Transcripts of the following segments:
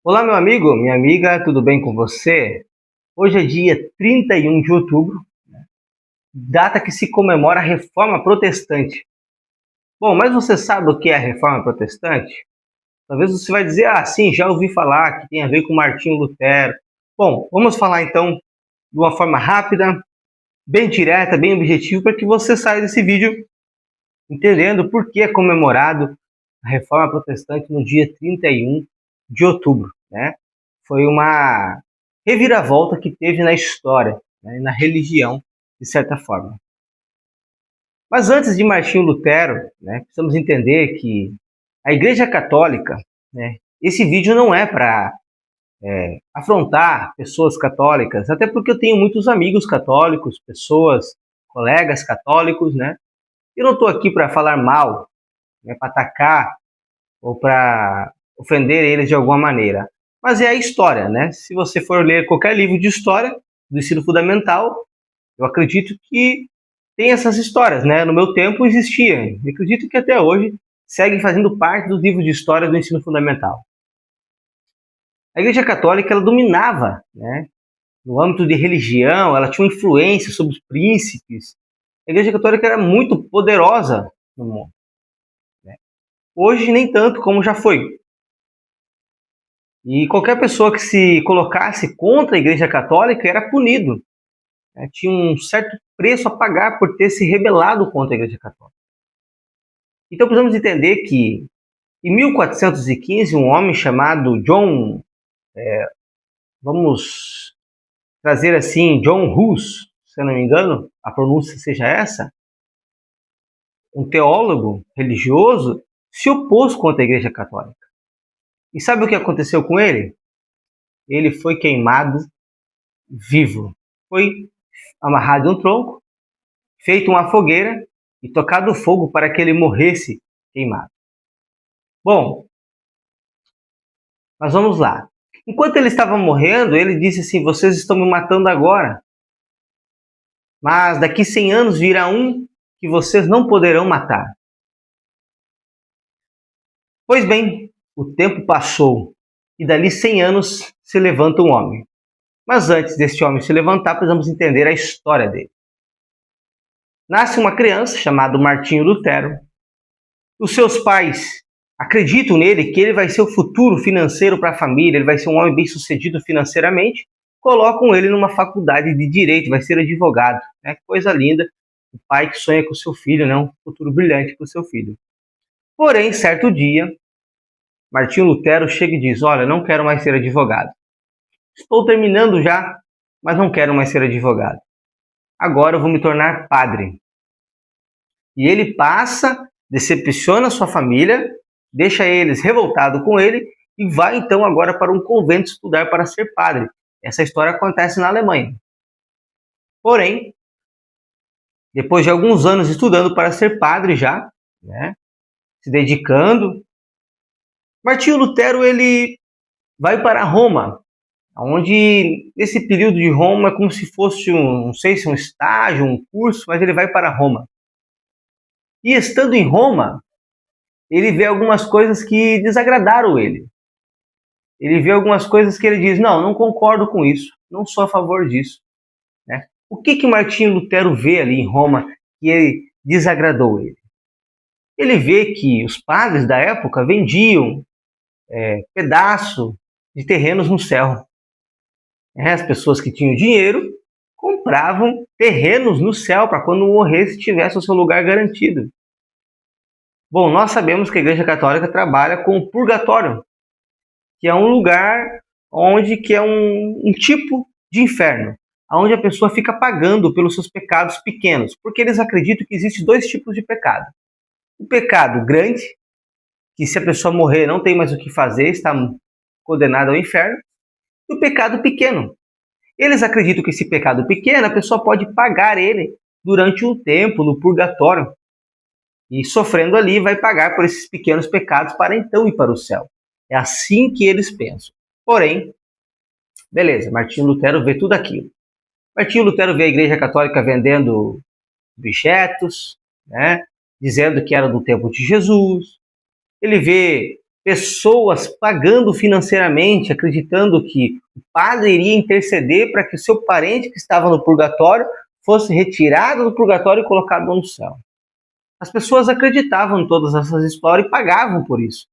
Olá, meu amigo, minha amiga, tudo bem com você? Hoje é dia 31 de outubro, data que se comemora a Reforma Protestante. Bom, mas você sabe o que é a Reforma Protestante? Talvez você vai dizer, sim, já ouvi falar que tem a ver com Martinho Lutero. Bom, vamos falar então de uma forma rápida, bem direta, bem objetiva, para que você saia desse vídeo entendendo por que é comemorado a Reforma Protestante no dia 31 de outubro, né? Foi uma reviravolta que teve na história, né, na religião, de certa forma. Mas antes de Martinho Lutero, né, precisamos entender que a Igreja Católica, né, esse vídeo não é para afrontar pessoas católicas, até porque eu tenho muitos amigos católicos, pessoas, colegas católicos, né? Eu não estou aqui para falar mal, né, para atacar ou para ofender eles de alguma maneira. Mas é a história, né? Se você for ler qualquer livro de história do ensino fundamental, eu acredito que tem essas histórias, né? No meu tempo existia. Eu acredito que até hoje segue fazendo parte dos livros de história do ensino fundamental. A Igreja Católica ela dominava, né? No âmbito de religião, ela tinha uma influência sobre os príncipes. A Igreja Católica era muito poderosa no mundo. Né? Hoje nem tanto como já foi. E qualquer pessoa que se colocasse contra a Igreja Católica era punido, né? Tinha um certo preço a pagar por ter se rebelado contra a Igreja Católica. Então precisamos entender que em 1415 um homem chamado John, vamos trazer assim, John Hus, se eu não me engano, a pronúncia seja essa, um teólogo religioso, se opôs contra a Igreja Católica. E sabe o que aconteceu com ele? Ele foi queimado vivo. Foi amarrado em um tronco, feito uma fogueira e tocado fogo para que ele morresse queimado. Bom, mas vamos lá. Enquanto ele estava morrendo, ele disse assim: vocês estão me matando agora, mas daqui 100 anos virá um que vocês não poderão matar. Pois bem, o tempo passou e dali 100 anos se levanta um homem. Mas antes deste homem se levantar, precisamos entender a história dele. Nasce uma criança chamada Martinho Lutero. Os seus pais acreditam nele, que ele vai ser o futuro financeiro para a família, ele vai ser um homem bem sucedido financeiramente, colocam ele numa faculdade de direito, vai ser advogado, né? Coisa linda, o pai que sonha com o seu filho, né? Um futuro brilhante para o seu filho. Porém, certo dia, Martinho Lutero chega e diz: olha, não quero mais ser advogado. Estou terminando já, mas não quero mais ser advogado. Agora eu vou me tornar padre. E ele passa, decepciona sua família, deixa eles revoltados com ele e vai então agora para um convento estudar para ser padre. Essa história acontece na Alemanha. Porém, depois de alguns anos estudando para ser padre já, né, se dedicando, Martinho Lutero ele vai para Roma, onde nesse período de Roma é como se fosse não sei se um estágio, um curso, mas ele vai para Roma. E estando em Roma, ele vê algumas coisas que desagradaram ele. Ele vê algumas coisas que ele diz: não concordo com isso, não sou a favor disso. Né? O que Martinho Lutero vê ali em Roma que desagradou ele? Ele vê que os padres da época vendiam pedaço de terrenos no céu. As pessoas que tinham dinheiro compravam terrenos no céu para quando morresse tivesse o seu lugar garantido. Bom, nós sabemos que a Igreja Católica trabalha com o purgatório, que é um lugar onde que é um tipo de inferno, onde a pessoa fica pagando pelos seus pecados pequenos, porque eles acreditam que existem dois tipos de pecado. O pecado grande, que se a pessoa morrer não tem mais o que fazer, está condenada ao inferno, e o pecado pequeno. Eles acreditam que esse pecado pequeno, a pessoa pode pagar ele durante um tempo no purgatório, e sofrendo ali vai pagar por esses pequenos pecados para então ir para o céu. É assim que eles pensam. Porém, beleza, Martinho Lutero vê tudo aquilo. Martinho Lutero vê a Igreja Católica vendendo objetos, né, dizendo que era do tempo de Jesus. Ele vê pessoas pagando financeiramente, acreditando que o padre iria interceder para que o seu parente que estava no purgatório fosse retirado do purgatório e colocado no céu. As pessoas acreditavam em todas essas histórias e pagavam por isso.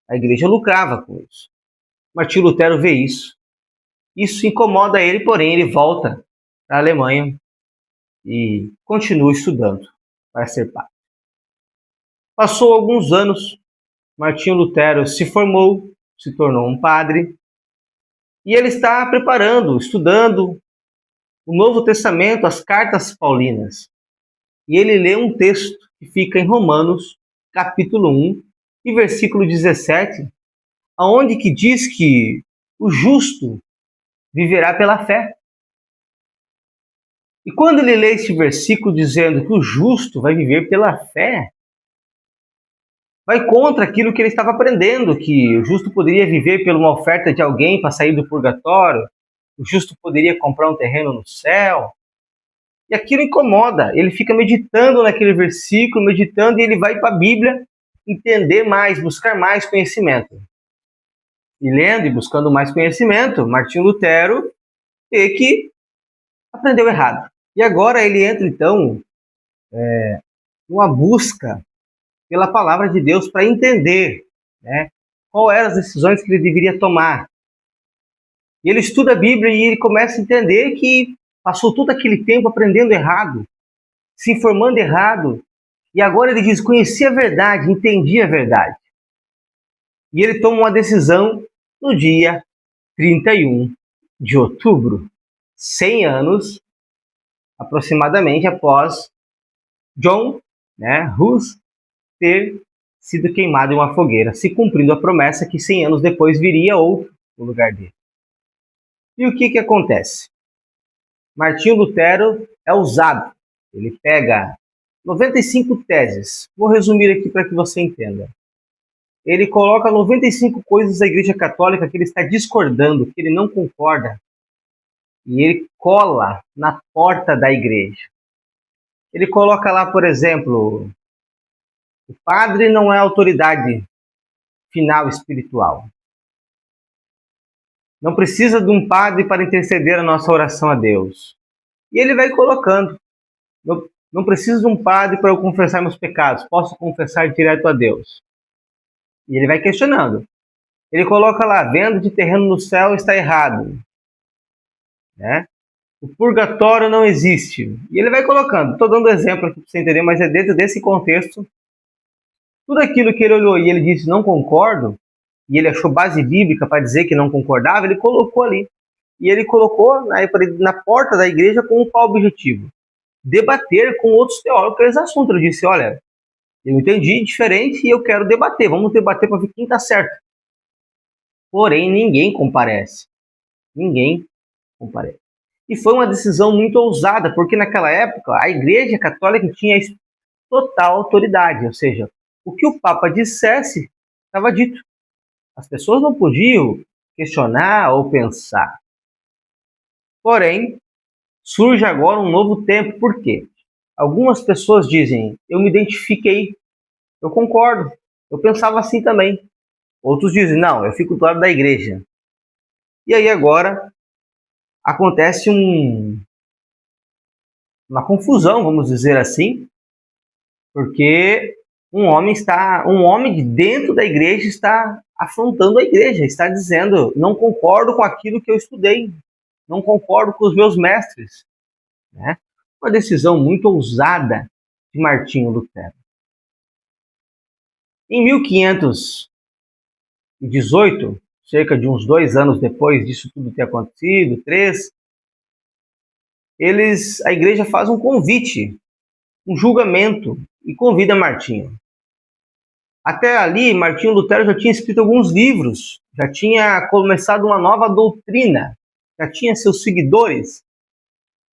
A igreja lucrava com isso. Martinho Lutero vê isso. Isso incomoda ele, porém ele volta para a Alemanha e continua estudando para ser padre. Passou alguns anos, Martinho Lutero se formou, se tornou um padre, e ele está preparando, estudando o Novo Testamento, as cartas paulinas. E ele lê um texto que fica em Romanos, capítulo 1, e versículo 17, aonde que diz que o justo viverá pela fé. E quando ele lê este versículo dizendo que o justo vai viver pela fé, vai contra aquilo que ele estava aprendendo, que o justo poderia viver por uma oferta de alguém para sair do purgatório, o justo poderia comprar um terreno no céu. E aquilo incomoda, ele fica meditando naquele versículo, meditando, e ele vai para a Bíblia entender mais, buscar mais conhecimento. E lendo e buscando mais conhecimento, Martinho Lutero vê que aprendeu errado. E agora ele entra, então, numa busca pela palavra de Deus para entender, né, qual eram as decisões que ele deveria tomar. E ele estuda a Bíblia e ele começa a entender que passou todo aquele tempo aprendendo errado, se informando errado, e agora ele diz, conheci a verdade, entendi a verdade. E ele toma uma decisão no dia 31 de outubro, 100 anos aproximadamente após John, Hus, ter sido queimado em uma fogueira, se cumprindo a promessa que 100 anos depois viria outro no lugar dele. E o que acontece? Martinho Lutero é ousado. Ele pega 95 teses. Vou resumir aqui para que você entenda. Ele coloca 95 coisas da Igreja Católica que ele está discordando, que ele não concorda. E ele cola na porta da igreja. Ele coloca lá, por exemplo, o padre não é autoridade final espiritual. Não precisa de um padre para interceder a nossa oração a Deus. E ele vai colocando. Não precisa de um padre para eu confessar meus pecados. Posso confessar direto a Deus. E ele vai questionando. Ele coloca lá, venda de terreno no céu está errado. O purgatório não existe. E ele vai colocando. Estou dando exemplo aqui para você entender, mas é dentro desse contexto. Tudo aquilo que ele olhou e ele disse não concordo, e ele achou base bíblica para dizer que não concordava, ele colocou ali. E ele colocou na porta da igreja com qual objetivo? Debater com outros teólogos esse assunto. Ele disse, olha, eu entendi diferente e eu quero debater. Vamos debater para ver quem está certo. Porém, ninguém comparece. Ninguém comparece. E foi uma decisão muito ousada, porque naquela época a Igreja Católica tinha total autoridade, ou seja, o que o Papa dissesse estava dito. As pessoas não podiam questionar ou pensar. Porém, surge agora um novo tempo. Por quê? Algumas pessoas dizem, eu me identifiquei, eu concordo, eu pensava assim também. Outros dizem, não, eu fico do lado da igreja. E aí agora acontece uma confusão, vamos dizer assim, porque um homem de dentro da igreja está afrontando a igreja, está dizendo, não concordo com aquilo que eu estudei, não concordo com os meus mestres. Uma decisão muito ousada de Martinho Lutero. Em 1518, cerca de uns 2 anos depois disso tudo ter acontecido, 3, a igreja faz um convite, um julgamento, e convida Martinho. Até ali, Martinho Lutero já tinha escrito alguns livros, já tinha começado uma nova doutrina, já tinha seus seguidores.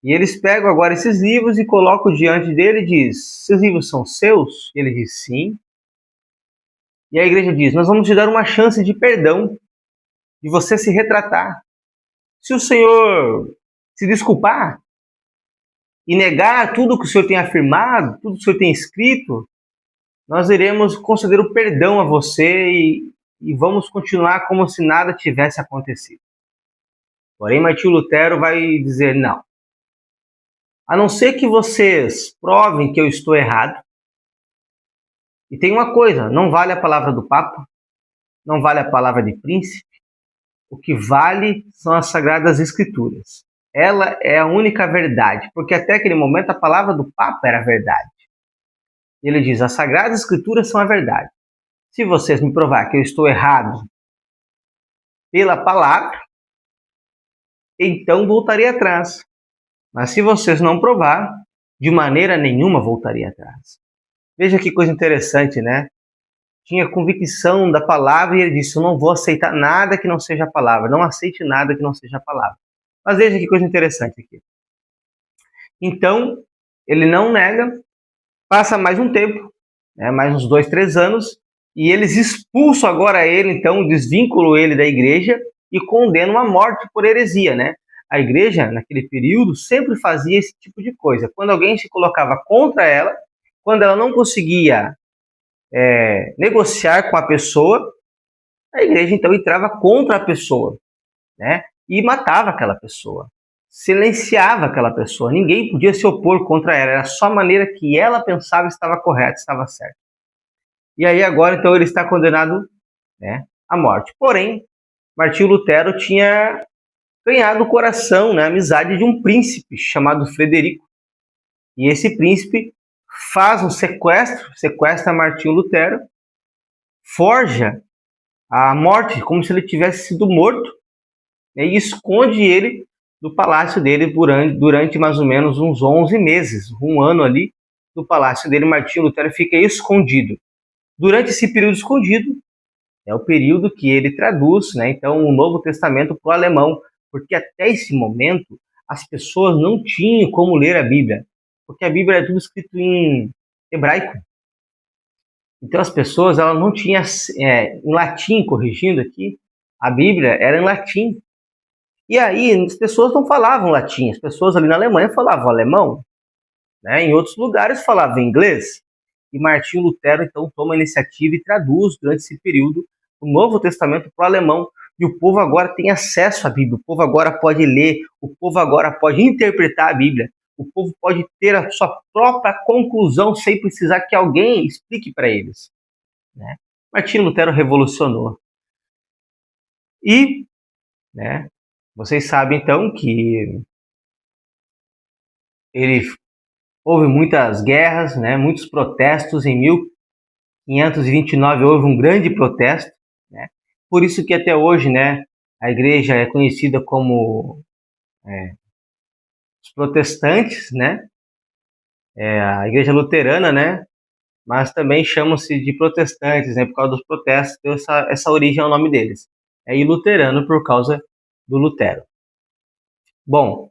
E eles pegam agora esses livros e colocam diante dele e diz, esses livros são seus? E ele diz, sim. E a igreja diz, nós vamos te dar uma chance de perdão, de você se retratar. Se o Senhor se desculpar e negar tudo que o Senhor tem afirmado, tudo que o Senhor tem escrito, nós iremos conceder o perdão a você e e vamos continuar como se nada tivesse acontecido. Porém, Martinho Lutero vai dizer não. A não ser que vocês provem que eu estou errado. E tem uma coisa, não vale a palavra do Papa, não vale a palavra de príncipe, o que vale são as Sagradas Escrituras. Ela é a única verdade, porque até aquele momento a palavra do Papa era a verdade. Ele diz, as Sagradas Escrituras são a verdade. Se vocês me provar que eu estou errado pela palavra, então voltarei atrás. Mas se vocês não provar, de maneira nenhuma voltaria atrás. Veja que coisa interessante, né? Tinha convicção da palavra e ele disse, eu não vou aceitar nada que não seja a palavra. Não aceite nada que não seja a palavra. Mas veja que coisa interessante aqui. Então, ele não nega, passa mais um tempo, né, mais uns 2, 3 anos, e eles expulsam agora ele, então, desvinculam ele da igreja e condenam a morte por heresia, né? A igreja, naquele período, sempre fazia esse tipo de coisa. Quando alguém se colocava contra ela, quando ela não conseguia negociar com a pessoa, a igreja, então, entrava contra a pessoa, né? E matava aquela pessoa, silenciava aquela pessoa. Ninguém podia se opor contra ela, era só a maneira que ela pensava estava correta, estava certa. E aí agora, então, ele está condenado, né, à morte. Porém, Martinho Lutero tinha ganhado o coração, né, a amizade de um príncipe chamado Frederico. E esse príncipe faz um sequestro, sequestra Martinho Lutero, forja a morte como se ele tivesse sido morto, né, e esconde ele no palácio dele durante mais ou menos uns 11 meses, um ano ali, no palácio dele. Martinho Lutero fica escondido. Durante esse período escondido, é o período que ele traduz, né, então, o Novo Testamento para o alemão, porque até esse momento as pessoas não tinham como ler a Bíblia, porque a Bíblia é tudo escrito em hebraico. Então as pessoas elas não tinham em latim, corrigindo aqui, a Bíblia era em latim. E aí as pessoas não falavam latim, as pessoas ali na Alemanha falavam alemão, né, em outros lugares falavam inglês. E Martinho Lutero, então, toma a iniciativa e traduz, durante esse período, o Novo Testamento para o alemão. E o povo agora tem acesso à Bíblia, o povo agora pode ler, o povo agora pode interpretar a Bíblia, o povo pode ter a sua própria conclusão sem precisar que alguém explique para eles, né? Martinho Lutero revolucionou. E, né, vocês sabem, então, que houve muitas guerras, né, muitos protestos. Em 1529 houve um grande protesto, né? Por isso que até hoje, né, a igreja é conhecida como os protestantes, né? A igreja luterana, né? Mas também chamam-se de protestantes, né, por causa dos protestos, deu essa origem ao nome deles. E luterano por causa do Lutero. Bom,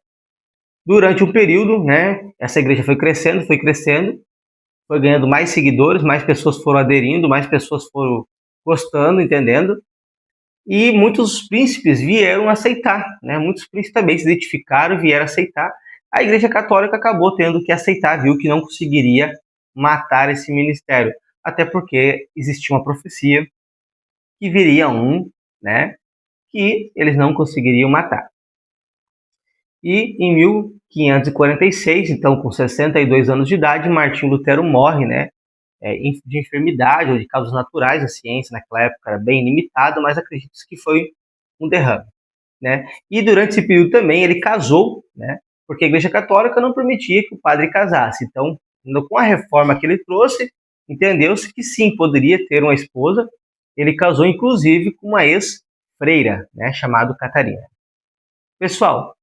durante um período, né, essa igreja foi crescendo, foi ganhando mais seguidores, mais pessoas foram aderindo, mais pessoas foram gostando, entendendo, e muitos príncipes vieram aceitar, né, muitos príncipes também se identificaram e vieram aceitar. A igreja católica acabou tendo que aceitar, viu que não conseguiria matar esse ministério, até porque existia uma profecia que viria né, que eles não conseguiriam matar. E em 1546, então com 62 anos de idade, Martinho Lutero morre, né, de enfermidade ou de causas naturais. A ciência naquela época era bem limitada, mas acredita-se que foi um derrame, né? E durante esse período também ele casou, né, porque a Igreja Católica não permitia que o padre casasse. Então, com a reforma que ele trouxe, entendeu-se que sim, poderia ter uma esposa. Ele casou, inclusive, com uma ex-freira, né, chamada Catarina. Pessoal,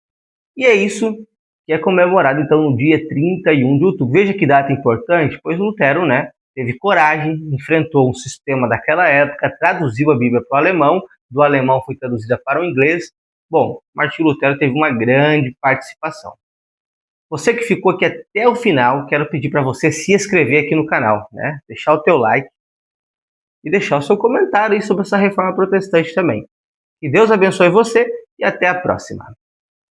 e é isso que é comemorado, então, no dia 31 de outubro. Veja que data importante, pois Lutero, né, teve coragem, enfrentou um sistema daquela época, traduziu a Bíblia para o alemão, do alemão foi traduzida para o inglês. Bom, Martinho Lutero teve uma grande participação. Você que ficou aqui até o final, quero pedir para você se inscrever aqui no canal, né? Deixar o teu like e deixar o seu comentário aí sobre essa reforma protestante também. Que Deus abençoe você e até a próxima.